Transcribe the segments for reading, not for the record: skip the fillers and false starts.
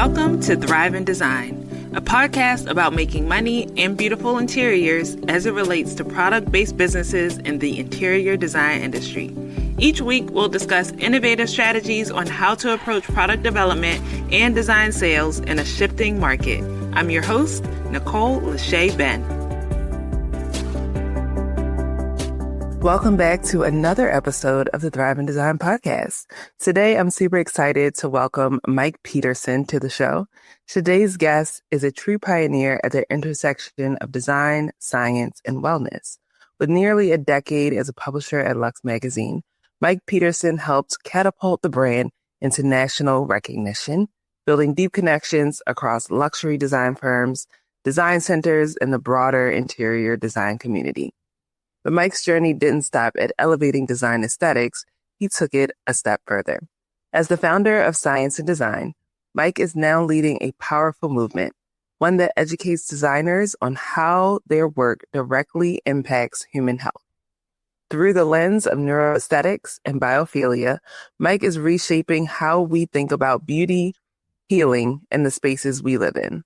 Welcome to Thrive in Design, a podcast about making money in beautiful interiors as it relates to product-based businesses in the interior design industry. Each week, we'll discuss innovative strategies on how to approach product development and design sales in a shifting market. I'm your host, Nicole Lachey Ben. Welcome back to another episode of the Thrive in Design podcast. Today, I'm super excited to welcome Mike Peterson to the show. Today's guest is a true pioneer at the intersection of design, science, and wellness. With nearly a decade as a publisher at Luxe Magazine, Mike Peterson helped catapult the brand into national recognition, building deep connections across luxury design firms, design centers, and the broader interior design community. But Mike's journey didn't stop at elevating design aesthetics. He took it a step further. As the founder of Science and Design, Mike is now leading a powerful movement, one that educates designers on how their work directly impacts human health. Through the lens of neuroaesthetics and biophilia, Mike is reshaping how we think about beauty, healing, and the spaces we live in.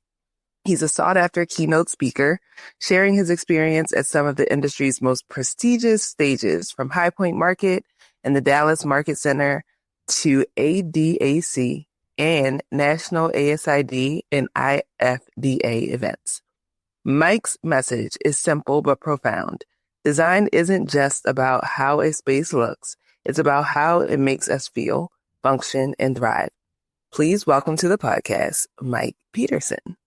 He's a sought-after keynote speaker, sharing his experience at some of the industry's most prestigious stages, from High Point Market and the Dallas Market Center to ADAC and National ASID and IFDA events. Mike's message is simple but profound. Design isn't just about how a space looks. It's about how it makes us feel, function, and thrive. Please welcome to the podcast, Mike Peterson.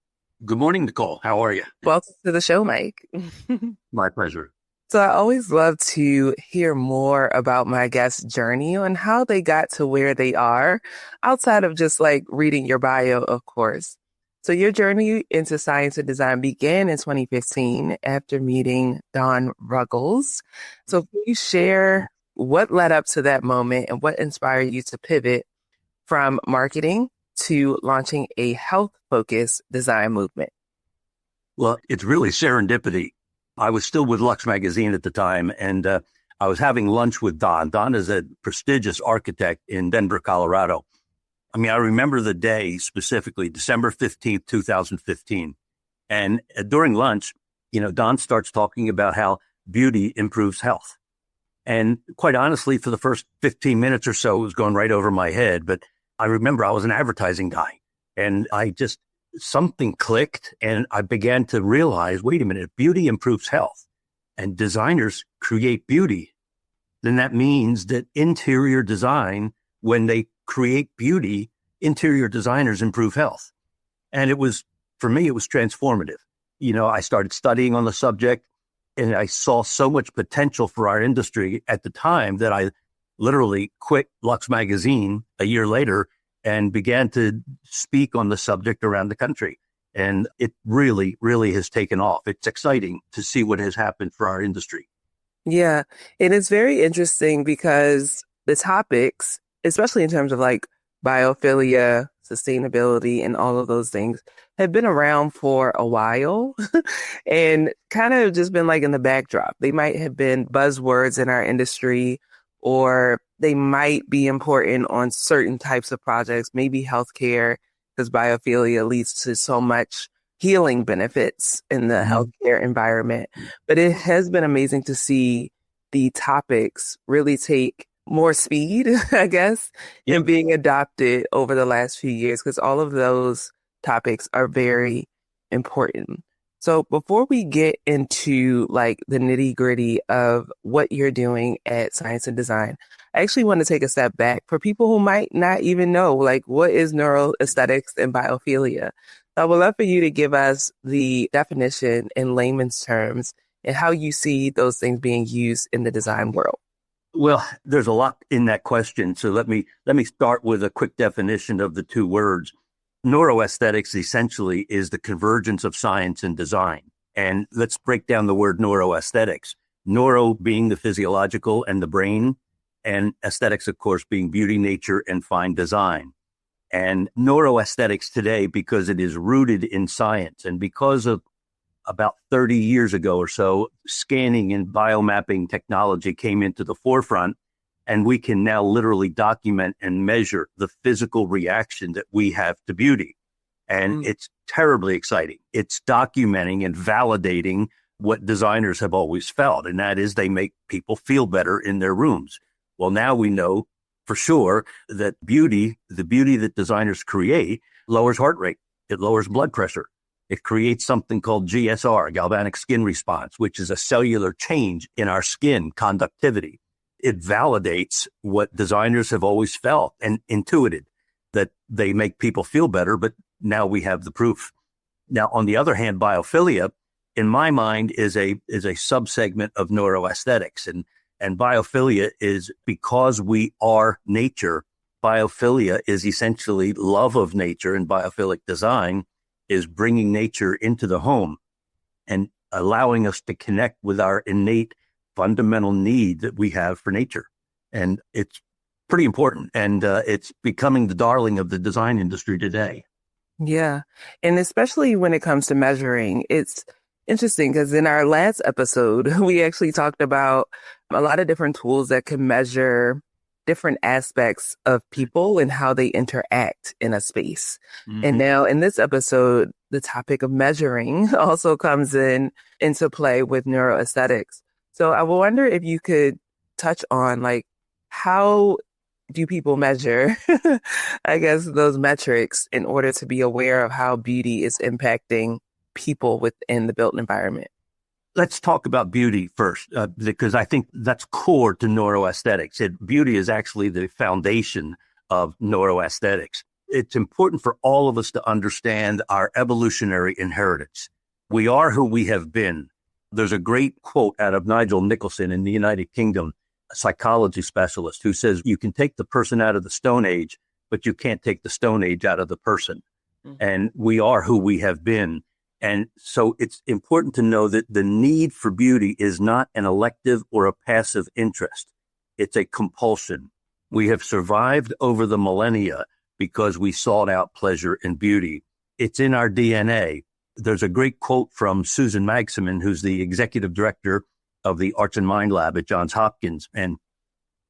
Good morning, Nicole. How are you? Welcome to the show, Mike. My pleasure. So I always love to hear more about my guest's journey on how they got to where they are, outside of just like reading your bio, of course. So your journey into science and design began in 2015 after meeting Don Ruggles. So can you share what led up to that moment and what inspired you to pivot from marketing to launching a health-focused design movement? Well, it's really serendipity. I was still with Luxe Magazine at the time, and I was having lunch with Don. Don is a prestigious architect in Denver, Colorado. I mean, I remember the day specifically, December 15th, 2015. And during lunch, Don starts talking about how beauty improves health. And quite honestly, for the first 15 minutes or so, it was going right over my head. But I remember I was an advertising guy, and something clicked, and I began to realize, wait a minute, if beauty improves health and designers create beauty, then that means that interior design, when they create beauty, interior designers improve health. And for me, it was transformative. I started studying on the subject, and I saw so much potential for our industry at the time that I literally quit Luxe Magazine a year later and began to speak on the subject around the country. And it really, really has taken off. It's exciting to see what has happened for our industry. Yeah. And it's very interesting because the topics, especially in terms of like biophilia, sustainability, and all of those things, have been around for a while and kind of just been like in the backdrop. They might have been buzzwords in our industry, or they might be important on certain types of projects, maybe healthcare, because biophilia leads to so much healing benefits in the healthcare environment. But it has been amazing to see the topics really take more speed, I guess, in being adopted over the last few years, because all of those topics are very important. So before we get into like the nitty gritty of what you're doing at Science and Design, I actually want to take a step back for people who might not even know, like, what is neuroaesthetics and biophilia? I would love for you to give us the definition in layman's terms and how you see those things being used in the design world. Well, there's a lot in that question. So let me start with a quick definition of the two words. Neuroaesthetics essentially is the convergence of science and design. And let's break down the word neuroaesthetics. Neuro being the physiological and the brain, and aesthetics, of course, being beauty, nature, and fine design. And neuroaesthetics today, because it is rooted in science and because of about 30 years ago or so, scanning and biomapping technology came into the forefront, and we can now literally document and measure the physical reaction that we have to beauty. And it's terribly exciting. It's documenting and validating what designers have always felt, and that is they make people feel better in their rooms. Well, now we know for sure that the beauty that designers create lowers heart rate. It lowers blood pressure. It creates something called GSR, galvanic skin response, which is a cellular change in our skin conductivity. It validates what designers have always felt and intuited, that they make people feel better, but now we have the proof. Now, on the other hand, biophilia, in my mind, is a subsegment of neuroaesthetics. And biophilia is because we are nature. Biophilia is essentially love of nature, and biophilic design is bringing nature into the home and allowing us to connect with our innate fundamental need that we have for nature. And it's pretty important. And it's becoming the darling of the design industry today. Yeah. And especially when it comes to measuring, it's interesting because in our last episode, we actually talked about a lot of different tools that can measure different aspects of people and how they interact in a space. Mm-hmm. And now in this episode, the topic of measuring also comes into play with neuroaesthetics. So I wonder if you could touch on, like, how do people measure, I guess, those metrics in order to be aware of how beauty is impacting people within the built environment? Let's talk about beauty first, because I think that's core to neuroaesthetics. Beauty is actually the foundation of neuroaesthetics. It's important for all of us to understand our evolutionary inheritance. We are who we have been. There's a great quote out of Nigel Nicholson in the United Kingdom, a psychology specialist, who says, you can take the person out of the Stone Age, but you can't take the Stone Age out of the person. Mm-hmm. And we are who we have been. And so it's important to know that the need for beauty is not an elective or a passive interest. It's a compulsion. We have survived over the millennia because we sought out pleasure and beauty. It's in our DNA. There's a great quote from Susan Magsamen, who's the executive director of the Arts and Mind Lab at Johns Hopkins. And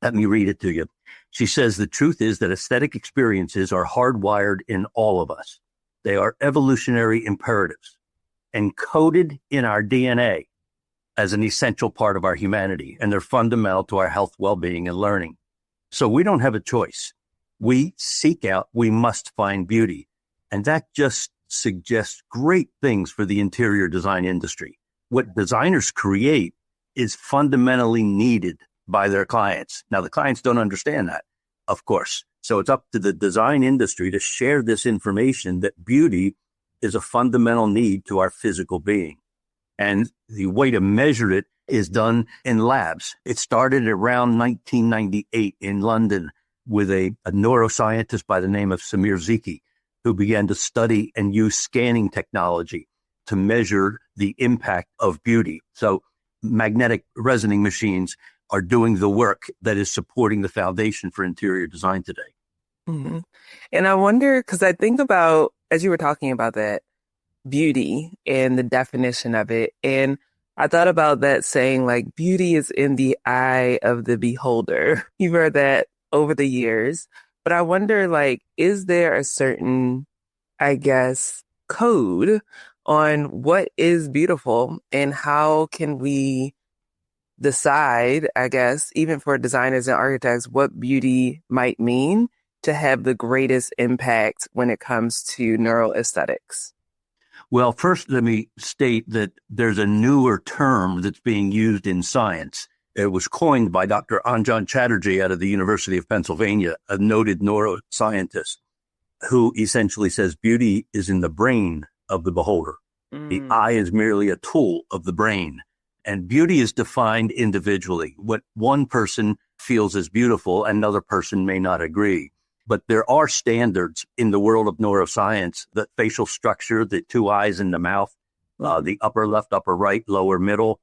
let me read it to you. She says, the truth is that aesthetic experiences are hardwired in all of us. They are evolutionary imperatives encoded in our DNA as an essential part of our humanity, and they're fundamental to our health, well-being, and learning. So we don't have a choice. We must find beauty. And that just suggests great things for the interior design industry. What designers create is fundamentally needed by their clients. Now, the clients don't understand that, of course. So it's up to the design industry to share this information that beauty is a fundamental need to our physical being. And the way to measure it is done in labs. It started around 1998 in London with a neuroscientist by the name of Samir Zeki, who began to study and use scanning technology to measure the impact of beauty. So magnetic resonating machines are doing the work that is supporting the foundation for interior design today. Mm-hmm. And I wonder, because I think about, as you were talking about that, beauty and the definition of it, and I thought about that saying, like, beauty is in the eye of the beholder. You've heard that over the years. But I wonder, like, is there a certain, I guess, code on what is beautiful and how can we decide, I guess, even for designers and architects, what beauty might mean to have the greatest impact when it comes to neuroaesthetics? Well, first, let me state that there's a newer term that's being used in science. It was coined by Dr. Anjan Chatterjee out of the University of Pennsylvania, a noted neuroscientist, who essentially says beauty is in the brain of the beholder. The eye is merely a tool of the brain. And beauty is defined individually. What one person feels is beautiful, another person may not agree. But there are standards in the world of neuroscience, the facial structure, the two eyes in the mouth, the upper left, upper right, lower middle.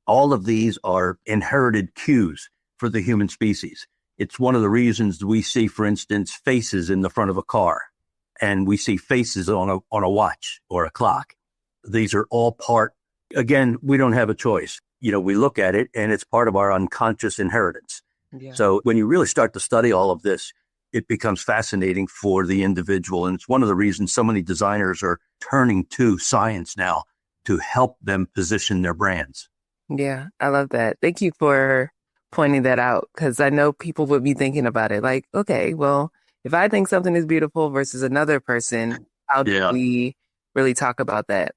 All of these are inherited cues for the human species. It's one of the reasons we see, for instance, faces in the front of a car, and we see faces on a watch or a clock. These are all part. Again, we don't have a choice. We look at it and it's part of our unconscious inheritance. Yeah. So when you really start to study all of this, it becomes fascinating for the individual. And it's one of the reasons so many designers are turning to science now to help them position their brands. Yeah, I love that. Thank you for pointing that out because I know people would be thinking about it like, okay, well, if I think something is beautiful versus another person, how do Yeah. we really talk about that?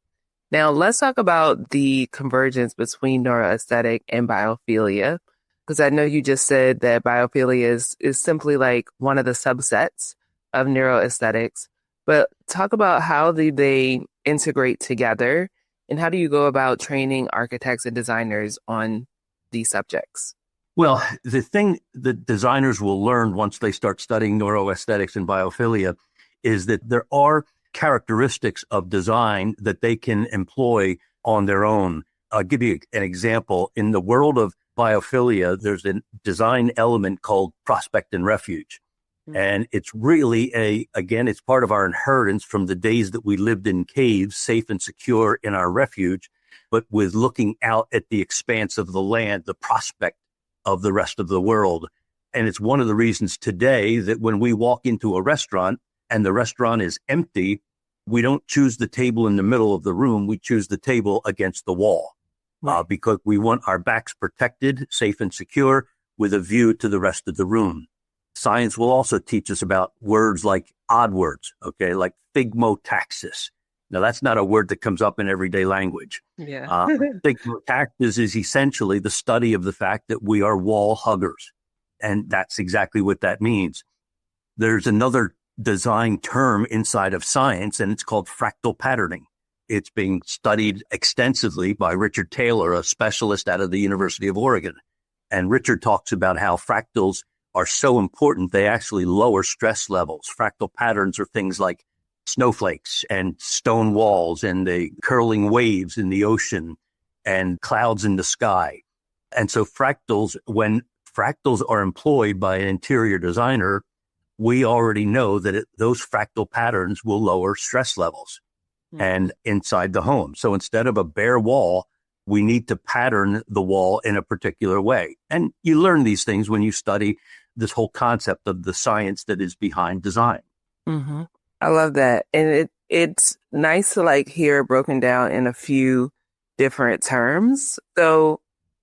Now, let's talk about the convergence between neuroaesthetic and biophilia, because I know you just said that biophilia is simply like one of the subsets of neuroaesthetics, but talk about how do they integrate together and how do you go about training architects and designers on these subjects? Well, the thing that designers will learn once they start studying neuroaesthetics and biophilia is that there are characteristics of design that they can employ on their own. I'll give you an example. In the world of biophilia, there's a design element called prospect and refuge. And it's really again, it's part of our inheritance from the days that we lived in caves, safe and secure in our refuge, but with looking out at the expanse of the land, the prospect of the rest of the world. And it's one of the reasons today that when we walk into a restaurant and the restaurant is empty, we don't choose the table in the middle of the room. We choose the table against the wall because we want our backs protected, safe and secure with a view to the rest of the room. Science will also teach us about words like odd words, okay, like thigmotaxis. Now, that's not a word that comes up in everyday language. Yeah. Thigmotaxis is essentially the study of the fact that we are wall huggers. And that's exactly what that means. There's another design term inside of science, and it's called fractal patterning. It's being studied extensively by Richard Taylor, a specialist out of the University of Oregon. And Richard talks about how fractals are so important, they actually lower stress levels. Fractal patterns are things like snowflakes and stone walls and the curling waves in the ocean and clouds in the sky. And so when fractals are employed by an interior designer, we already know that those fractal patterns will lower stress levels and inside the home. So instead of a bare wall, we need to pattern the wall in a particular way. And you learn these things when you study this whole concept of the science that is behind design. Mm-hmm. I love that. And it's nice to like hear it broken down in a few different terms. So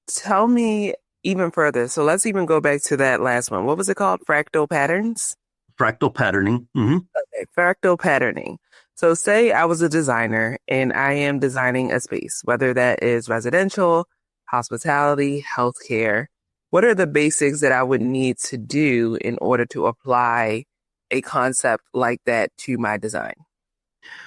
tell me even further. So let's even go back to that last one. What was it called? Fractal patterns? Fractal patterning. Mm-hmm. Okay, fractal patterning. So say I was a designer and I am designing a space, whether that is residential, hospitality, healthcare. What are the basics that I would need to do in order to apply a concept like that to my design?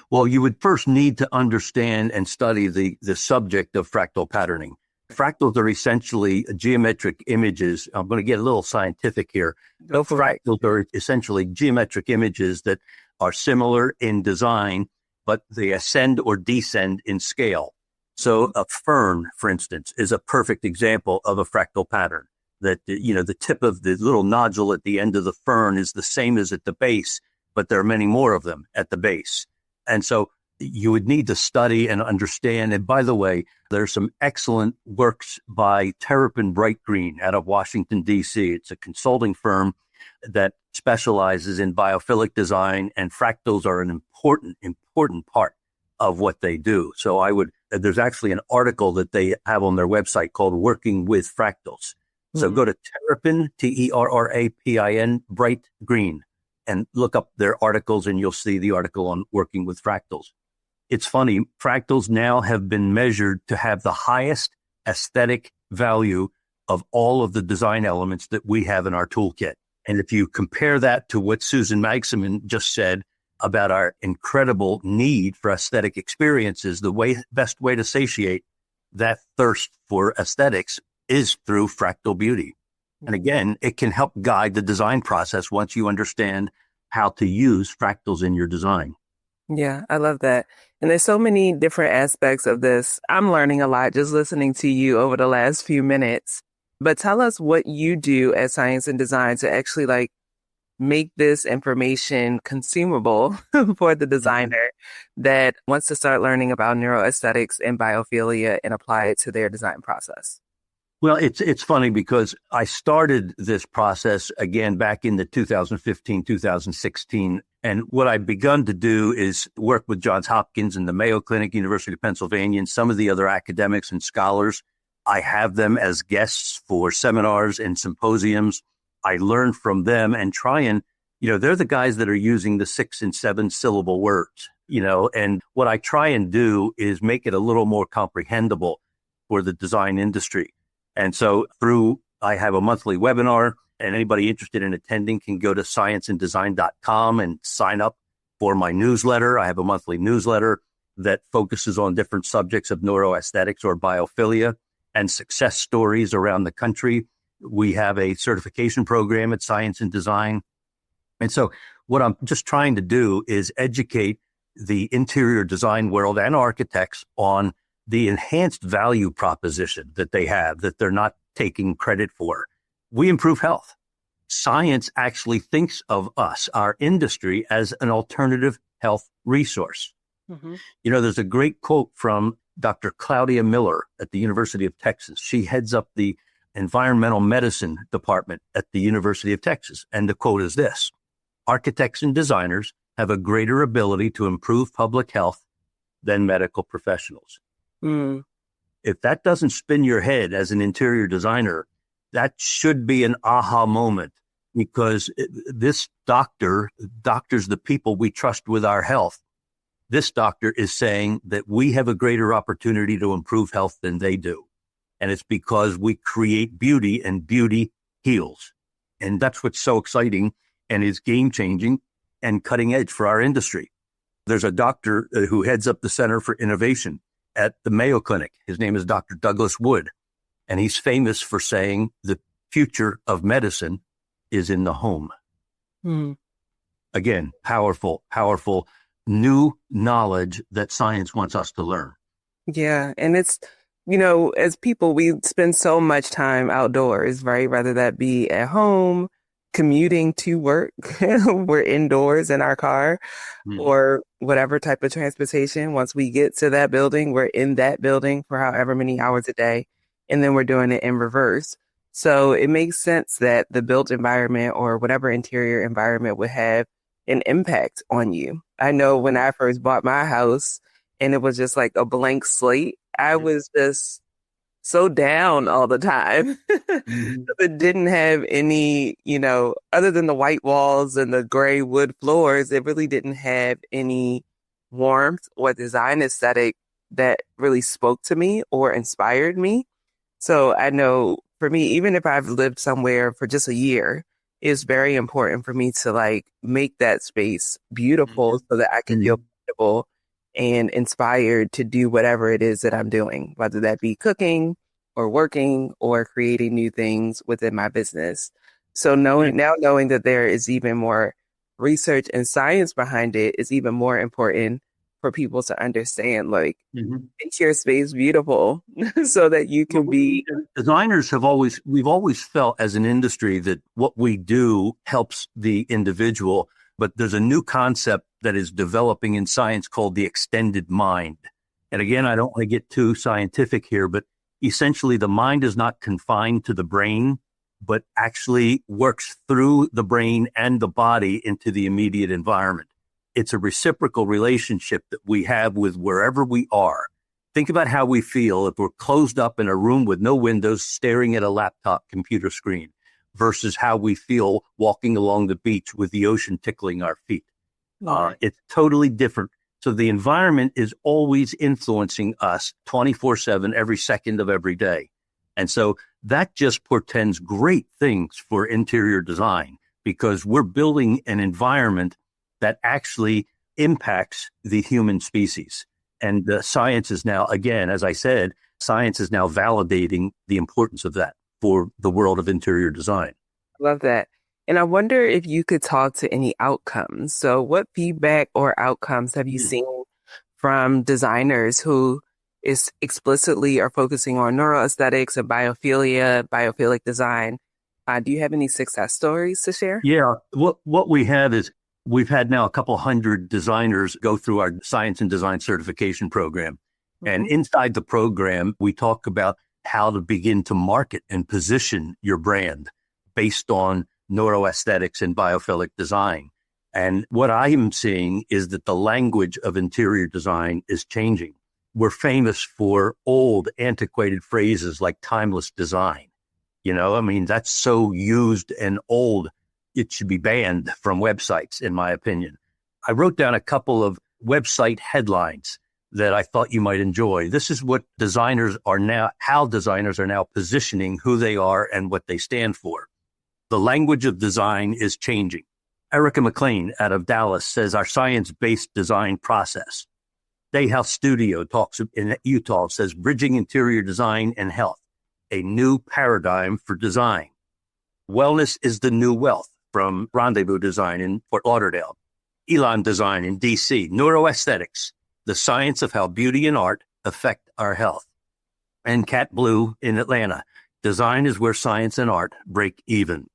Well, you would first need to understand and study the subject of fractal patterning. Fractals are essentially geometric images. I'm going to get a little scientific here. Go for it. Fractals are essentially geometric images that are similar in design, but they ascend or descend in scale. So a fern, for instance, is a perfect example of a fractal pattern. That, the tip of the little nodule at the end of the fern is the same as at the base, but there are many more of them at the base. And so you would need to study and understand. And by the way, there's some excellent works by Terrapin Bright Green out of Washington, D.C. It's a consulting firm that specializes in biophilic design, and fractals are an important part of what they do. So there's actually an article that they have on their website called Working with Fractals. So go to Terrapin, Terrapin, Bright Green, and look up their articles, and you'll see the article on working with fractals. It's funny, fractals now have been measured to have the highest aesthetic value of all of the design elements that we have in our toolkit. And if you compare that to what Susan Magsamen just said about our incredible need for aesthetic experiences, the best way to satiate that thirst for aesthetics is through fractal beauty. And again, it can help guide the design process once you understand how to use fractals in your design. Yeah, I love that. And there's so many different aspects of this. I'm learning a lot just listening to you over the last few minutes. But tell us what you do at Science and Design to actually like make this information consumable for the designer that wants to start learning about neuroaesthetics and biophilia and apply it to their design process. Well, it's funny because I started this process again back in the 2015, 2016. And what I've begun to do is work with Johns Hopkins and the Mayo Clinic, University of Pennsylvania, and some of the other academics and scholars. I have them as guests for seminars and symposiums. I learn from them and try and, they're the guys that are using the 6 and 7 syllable words, and what I try and do is make it a little more comprehensible for the design industry. And so I have a monthly webinar, and anybody interested in attending can go to scienceanddesign.com and sign up for my newsletter. I have a monthly newsletter that focuses on different subjects of neuroaesthetics or biophilia and success stories around the country. We have a certification program at Science and Design. And so what I'm just trying to do is educate the interior design world and architects on the enhanced value proposition that they have that they're not taking credit for. We improve health. Science actually thinks of us, our industry, as an alternative health resource. Mm-hmm. There's a great quote from Dr. Claudia Miller at the University of Texas. She heads up the environmental medicine department at the University of Texas. And the quote is this: architects and designers have a greater ability to improve public health than medical professionals. Mm. If that doesn't spin your head as an interior designer, that should be an aha moment, because this doctors, the people we trust with our health, this doctor is saying that we have a greater opportunity to improve health than they do. And it's because we create beauty, and beauty heals. And that's what's so exciting and is game changing and cutting edge for our industry. There's a doctor who heads up the Center for Innovation at the Mayo Clinic. His name is Dr. Douglas Wood, and he's famous for saying the future of medicine is in the home. Mm. Again, powerful new knowledge that science wants us to learn. Yeah. And it's, as people, we spend so much time outdoors, right? Whether that be at home, commuting to work, we're indoors in our car, or whatever type of transportation. Once we get to that building, we're in that building for however many hours a day, and then we're doing it in reverse. So it makes sense that the built environment or whatever interior environment would have an impact on you. I know when I first bought my house and it was just like a blank slate, I was just so down all the time. Mm-hmm. It didn't have any, other than the white walls and the gray wood floors, it really didn't have any warmth or design aesthetic that really spoke to me or inspired me. So I know for me, even if I've lived somewhere for just a year, it's very important for me to make that space beautiful so that I can feel comfortable and inspired to do whatever it is that I'm doing, whether that be cooking or working or creating new things within my business. So knowing that there is even more research and science behind it is even more important for people to understand, make your space beautiful so that you can be. Designers we've always felt as an industry that what we do helps the individual, but there's a new concept that is developing in science called the extended mind. And again, I don't want to get too scientific here, but essentially the mind is not confined to the brain, but actually works through the brain and the body into the immediate environment. It's a reciprocal relationship that we have with wherever we are. Think about how we feel if we're closed up in a room with no windows staring at a laptop computer screen versus how we feel walking along the beach with the ocean tickling our feet. It's totally different. So the environment is always influencing us 24/7, every second of every day. And so that just portends great things for interior design, because we're building an environment that actually impacts the human species. And science is now, again, as I said, science is now validating the importance of that for the world of interior design. Love that. And I wonder if you could talk to any outcomes. So what feedback or outcomes have you seen from designers who is explicitly are focusing on neuroaesthetics and biophilia, biophilic design? Do you have any success stories to share? Yeah. What we have is we've had now a couple hundred designers go through our Science and Design certification program. Mm-hmm. And inside the program, we talk about how to begin to market and position your brand based on neuroaesthetics and biophilic design. And what I am seeing is that the language of interior design is changing. We're famous for old, antiquated phrases like timeless design. That's so used and old, it should be banned from websites, in my opinion. I wrote down a couple of website headlines that I thought you might enjoy. This is what how designers are now positioning who they are and what they stand for. The language of design is changing. Erica McLean out of Dallas says our science-based design process. Dayhouse Studio talks in Utah, says bridging interior design and health, a new paradigm for design. Wellness is the new wealth from Rendezvous Design in Fort Lauderdale. Elon Design in DC. Neuroaesthetics, the science of how beauty and art affect our health. And Cat Blue in Atlanta. Design is where science and art break even.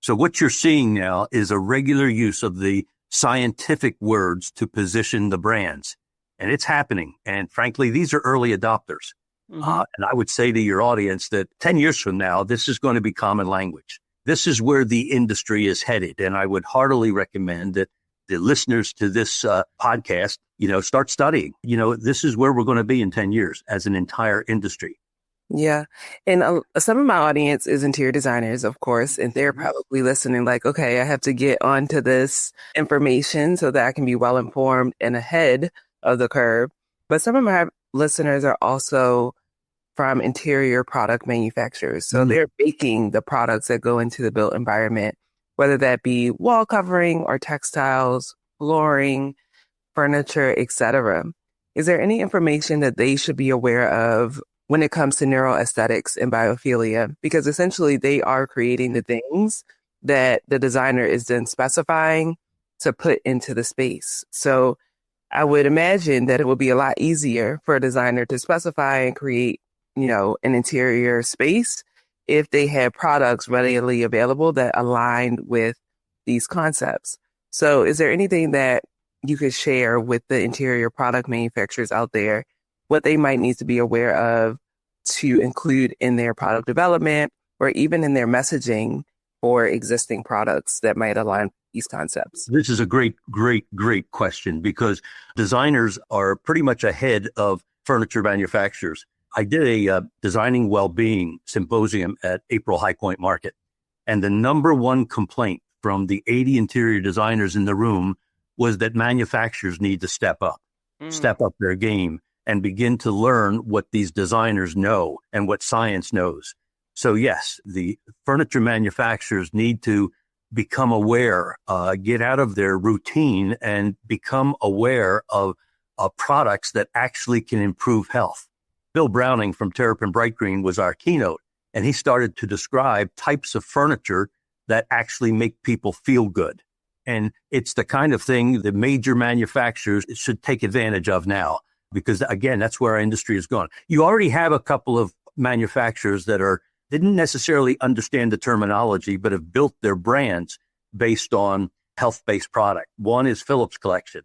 So what you're seeing now is a regular use of the scientific words to position the brands. And it's happening. And frankly, these are early adopters. Mm-hmm. And I would say to your audience that 10 years from now, this is going to be common language. This is where the industry is headed. And I would heartily recommend that the listeners to this podcast, start studying. This is where we're going to be in 10 years as an entire industry. Yeah. And some of my audience is interior designers, of course, and they're probably listening like, okay, I have to get onto this information so that I can be well informed and ahead of the curve. But some of my listeners are also from interior product manufacturers. So they're making the products that go into the built environment, whether that be wall covering or textiles, flooring, furniture, etc. Is there any information that they should be aware of when it comes to neuroaesthetics and biophilia? Because essentially they are creating the things that the designer is then specifying to put into the space. So I would imagine that it would be a lot easier for a designer to specify and create, an interior space if they had products readily available that aligned with these concepts. So is there anything that you could share with the interior product manufacturers out there, what they might need to be aware of to include in their product development or even in their messaging for existing products that might align with these concepts? This is a great question because designers are pretty much ahead of furniture manufacturers. I did a designing well-being symposium at April High Point Market, and the number one complaint from the 80 interior designers in the room was that manufacturers need to step up their game and begin to learn what these designers know and what science knows. So yes, the furniture manufacturers need to become aware, get out of their routine and become aware of products that actually can improve health. Bill Browning from Terrapin Bright Green was our keynote, and he started to describe types of furniture that actually make people feel good. And it's the kind of thing that major manufacturers should take advantage of now, because again, that's where our industry has gone. You already have a couple of manufacturers that didn't necessarily understand the terminology, but have built their brands based on health-based product. One is Phillips Collection,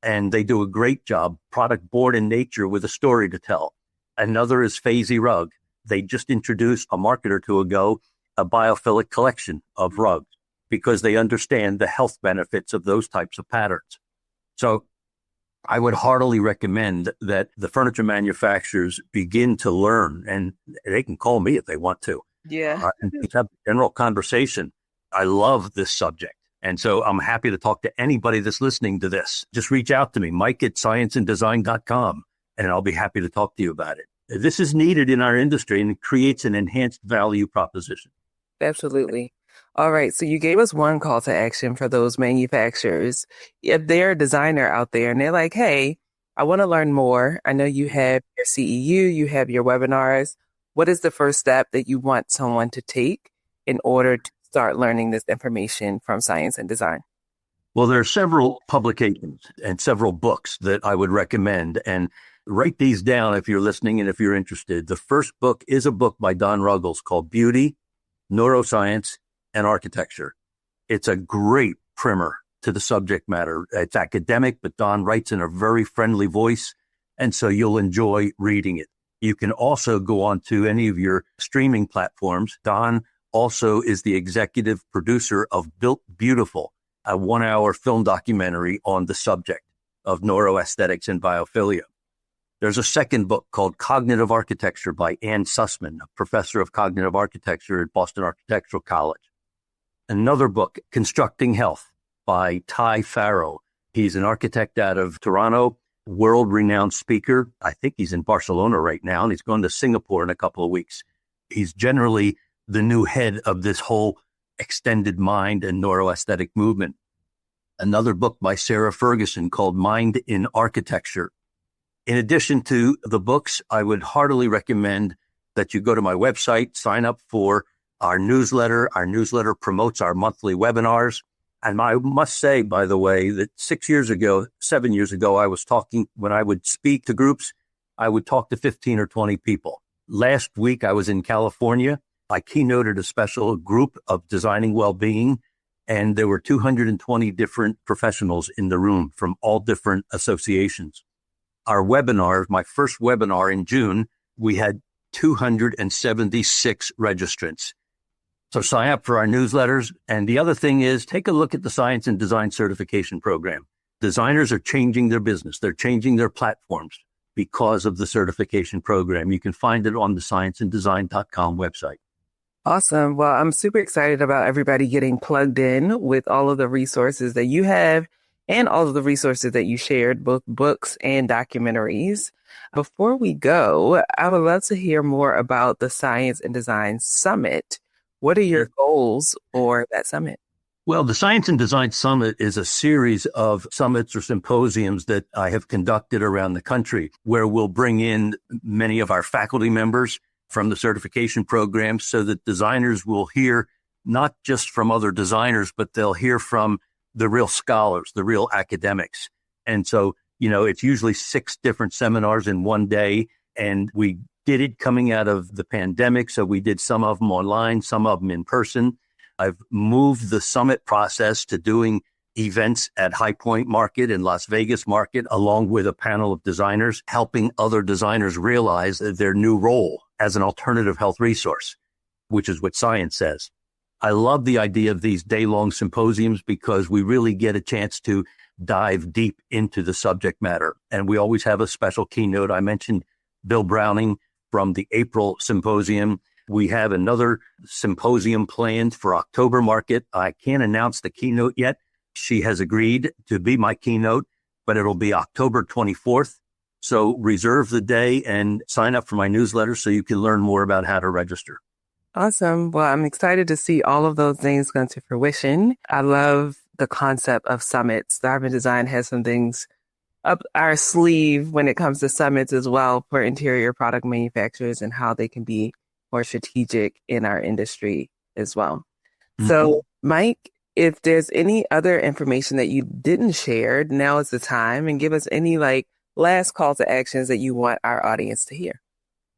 and they do a great job, product born in nature with a story to tell. Another is Fazy Rug. They just introduced a market or two ago, a biophilic collection of rugs because they understand the health benefits of those types of patterns. So I would heartily recommend that the furniture manufacturers begin to learn, and they can call me if they want to. Yeah. And have a general conversation. I love this subject. And so I'm happy to talk to anybody that's listening to this. Just reach out to me, Mike@scienceanddesign.com, and I'll be happy to talk to you about it. This is needed in our industry and it creates an enhanced value proposition. Absolutely. All right. So you gave us one call to action for those manufacturers. If they're a designer out there and they're like, hey, I want to learn more. I know you have your CEU, you have your webinars. What is the first step that you want someone to take in order to start learning this information from science and design? Well, there are several publications and several books that I would recommend, and write these down if you're listening and if you're interested. The first book is a book by Don Ruggles called Beauty, Neuroscience, and Architecture. It's a great primer to the subject matter. It's academic, but Don writes in a very friendly voice, and so you'll enjoy reading it. You can also go on to any of your streaming platforms. Don also is the executive producer of Built Beautiful, a 1-hour film documentary on the subject of neuroaesthetics and biophilia. There's a second book called Cognitive Architecture by Ann Sussman, a professor of cognitive architecture at Boston Architectural College. Another book, Constructing Health by Ty Farrow. He's an architect out of Toronto, world-renowned speaker. I think he's in Barcelona right now, and he's going to Singapore in a couple of weeks. He's generally the new head of this whole extended mind and neuroaesthetic movement. Another book by Sarah Ferguson called Mind in Architecture. In addition to the books, I would heartily recommend that you go to my website, sign up for our newsletter. Our newsletter promotes our monthly webinars. And I must say, by the way, that 7 years ago, I was talking, when I would speak to groups, I would talk to 15 or 20 people. Last week, I was in California. I keynoted a special group of designing well-being, and there were 220 different professionals in the room from all different associations. Our webinar, my first webinar in June, we had 276 registrants. So sign up for our newsletters. And the other thing is, take a look at the Science and Design Certification Program. Designers are changing their business. They're changing their platforms because of the certification program. You can find it on the scienceanddesign.com website. Awesome. Well, I'm super excited about everybody getting plugged in with all of the resources that you have and all of the resources that you shared, both books and documentaries. Before we go, I would love to hear more about the Science and Design Summit. What are your goals for that summit? Well, the Science and Design Summit is a series of summits or symposiums that I have conducted around the country, where we'll bring in many of our faculty members from the certification program so that designers will hear not just from other designers, but they'll hear from the real scholars, the real academics. And so, it's usually 6 different seminars in one day. And we did it coming out of the pandemic. So we did some of them online, some of them in person. I've moved the summit process to doing events at High Point Market and Las Vegas Market, along with a panel of designers, helping other designers realize their new role as an alternative health resource, which is what science says. I love the idea of these day-long symposiums because we really get a chance to dive deep into the subject matter. And we always have a special keynote. I mentioned Bill Browning from the April symposium. We have another symposium planned for October market. I can't announce the keynote yet. She has agreed to be my keynote, but it'll be October 24th. So reserve the day and sign up for my newsletter so you can learn more about how to register. Awesome. Well, I'm excited to see all of those things come to fruition. I love the concept of summits. The Urban Design has some things up our sleeve when it comes to summits as well for interior product manufacturers and how they can be more strategic in our industry as well. Mm-hmm. So, Mike, if there's any other information that you didn't share, now is the time, and give us any last call to actions that you want our audience to hear.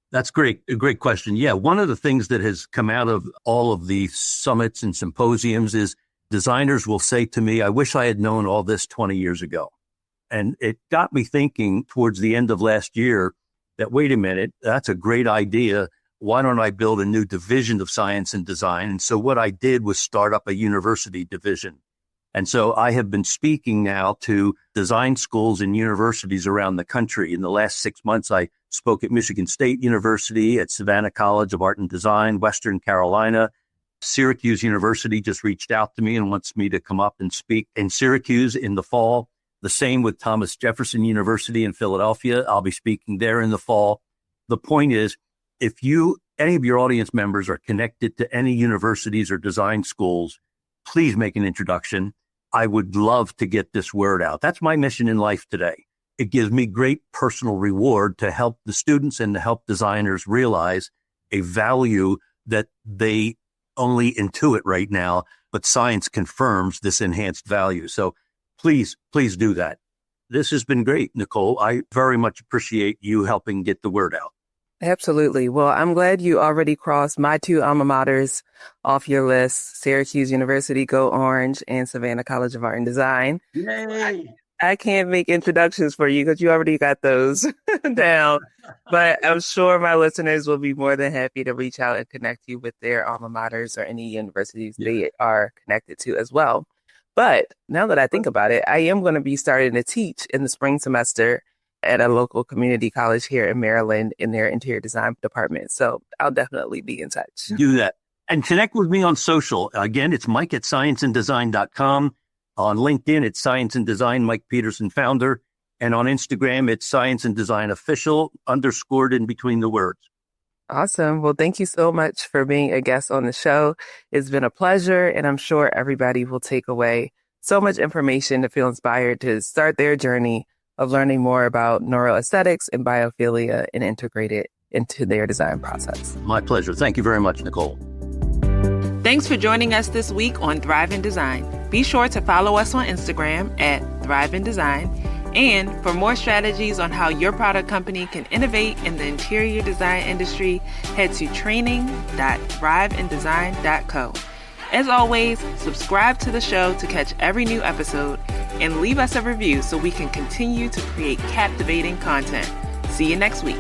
That's great. A great question. Yeah. One of the things that has come out of all of the summits and symposiums is designers will say to me, I wish I had known all this 20 years ago. And it got me thinking towards the end of last year that, wait a minute, that's a great idea. Why don't I build a new division of science and design? And so what I did was start up a university division. And so I have been speaking now to design schools and universities around the country. In the last 6 months, I spoke at Michigan State University, at Savannah College of Art and Design, Western Carolina. Syracuse University just reached out to me and wants me to come up and speak in Syracuse in the fall. The same with Thomas Jefferson University in Philadelphia. I'll be speaking there in the fall. The point is, if any of your audience members are connected to any universities or design schools, please make an introduction. I would love to get this word out. That's my mission in life today. It gives me great personal reward to help the students and to help designers realize a value that they only intuit right now, but science confirms this enhanced value. So please do that. This has been great, Nicole. I very much appreciate you helping get the word out. Absolutely. Well, I'm glad you already crossed my 2 alma maters off your list, Syracuse University, Go Orange, and Savannah College of Art and Design. Yay! I can't make introductions for you because you already got those down. But I'm sure my listeners will be more than happy to reach out and connect you with their alma maters or any universities Yeah. they are connected to as well. But now that I think about it, I am going to be starting to teach in the spring semester at a local community college here in Maryland in their interior design department. So I'll definitely be in touch. Do that. And connect with me on social. Again, it's Mike at scienceanddesign.com. On LinkedIn, it's Science and Design, Mike Peterson, founder. And on Instagram, it's Science and Design Official, underscored in between the words. Awesome. Well, thank you so much for being a guest on the show. It's been a pleasure, and I'm sure everybody will take away so much information to feel inspired to start their journey of learning more about neuroaesthetics and biophilia and integrate it into their design process. My pleasure. Thank you very much, Nicole. Thanks for joining us this week on Thrive in Design. Be sure to follow us on Instagram at Thrive in Design. And for more strategies on how your product company can innovate in the interior design industry, head to training.thriveindesign.co. As always, subscribe to the show to catch every new episode and leave us a review so we can continue to create captivating content. See you next week.